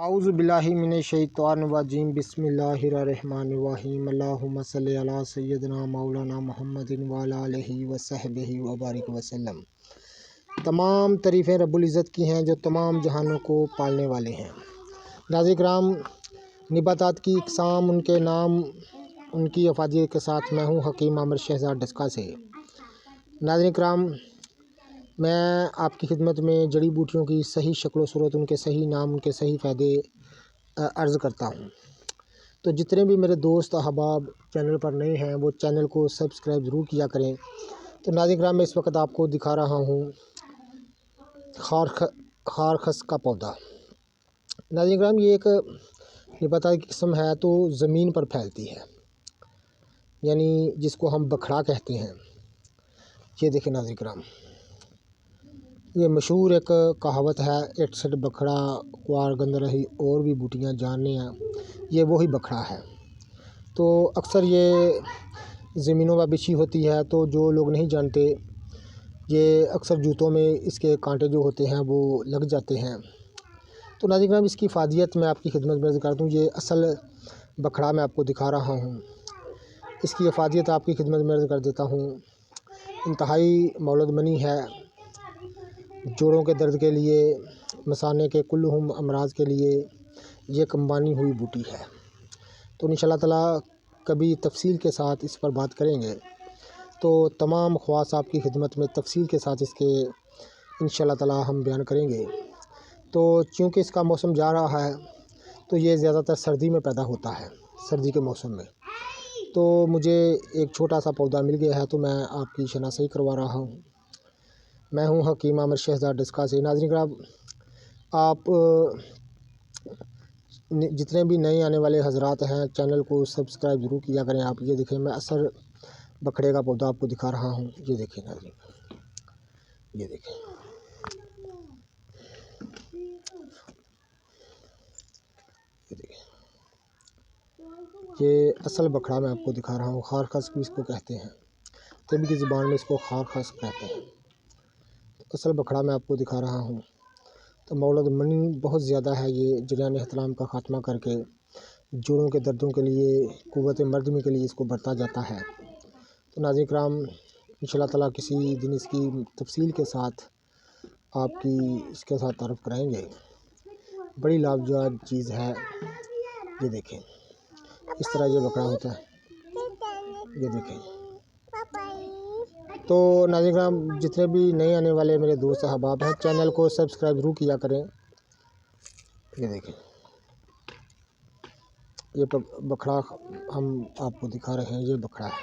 اعوذ باللہ من الشیطان الرجیم بسم اللہ الرحمن الرحیم اللہم صلی علی سیدنا مولانا محمد وعلی آلہ وصحبہ وبارک وسلم۔ تمام تعریفیں رب العزت کی ہیں جو تمام جہانوں کو پالنے والے ہیں۔ ناظرین کرام، نباتات کی اقسام، ان کے نام، ان کی افادیت کے ساتھ میں ہوں حکیم عامر شہزاد ڈسکا سے۔ ناظرین کرام، میں آپ کی خدمت میں جڑی بوٹیوں کی صحیح شکل و صورت، ان کے صحیح نام، ان کے صحیح فائدے عرض کرتا ہوں۔ تو جتنے بھی میرے دوست احباب چینل پر نئے ہیں وہ چینل کو سبسکرائب ضرور کیا کریں۔ تو ناظرین کرام، میں اس وقت آپ کو دکھا رہا ہوں خارخس کا پودا۔ ناظرین کرام، یہ ایک نباتات کی قسم ہے تو زمین پر پھیلتی ہے، یعنی جس کو ہم بکھڑا کہتے ہیں۔ یہ دیکھیں ناظرین کرام، یہ مشہور ایک کہاوت ہے، اٹ سٹ بکھڑا کوار گند رہی اور بھی بوٹیاں جاننے ہیں، یہ وہی بکھڑا ہے۔ تو اکثر یہ زمینوں پر بچھی ہوتی ہے، تو جو لوگ نہیں جانتے، یہ اکثر جوتوں میں اس کے کانٹے جو ہوتے ہیں وہ لگ جاتے ہیں۔ تو ناظرین کرام، اس کی افادیت میں آپ کی خدمت میں عرض کرتا ہوں۔ یہ اصل بکھڑا میں آپ کو دکھا رہا ہوں، اس کی افادیت آپ کی خدمت میں عرض کر دیتا ہوں۔ انتہائی مولد منی ہے، جوڑوں کے درد کے لیے، مثانے کے کلہم امراض کے لیے یہ ایک بانی ہوئی بوٹی ہے۔ تو انشاءاللہ تعالیٰ کبھی تفصیل کے ساتھ اس پر بات کریں گے، تو تمام خواص آپ کی خدمت میں تفصیل کے ساتھ اس کے انشاءاللہ تعالیٰ ہم بیان کریں گے۔ تو چونکہ اس کا موسم جا رہا ہے تو یہ زیادہ تر سردی میں پیدا ہوتا ہے، سردی کے موسم میں۔ تو مجھے ایک چھوٹا سا پودا مل گیا ہے تو میں آپ کی شناسائی کروا رہا ہوں۔ میں ہوں حکیم عامر شہزاد ڈسکا سے۔ ناظرین کرام، آپ جتنے بھی نئے آنے والے حضرات ہیں چینل کو سبسکرائب ضرور کیا کریں۔ آپ یہ دیکھیں، میں اثر بکھڑے کا پودا آپ کو دکھا رہا ہوں۔ یہ دیکھیں ناظرین، یہ دیکھیں، یہ دیکھیں، یہ اصل بکھڑا میں آپ کو دکھا رہا ہوں۔ خارخس بھی اس کو کہتے ہیں، طب کی زبان میں اس کو خارخس کہتے ہیں۔ اصل بکھڑا میں آپ کو دکھا رہا ہوں۔ تو مولد منی بہت زیادہ ہے، یہ جریان احتلام کا خاتمہ کر کے جوڑوں کے دردوں کے لیے، قوت مردمی کے لیے اس کو برتا جاتا ہے۔ تو ناظرین کرام، انشاءاللہ تعالیٰ کسی دن اس کی تفصیل کے ساتھ آپ کی اس کے ساتھ تعارف کرائیں گے۔ بڑی لاجواب چیز ہے، یہ دیکھیں اس طرح یہ بکھڑا ہوتا ہے، یہ دیکھیں۔ تو ناظرین کرام، جتنے بھی نئے آنے والے میرے دوست احباب ہیں چینل کو سبسکرائب ضرور کیا کریں۔ یہ دیکھیں، یہ بکھڑا ہم آپ کو دکھا رہے ہیں، یہ بکھڑا ہے۔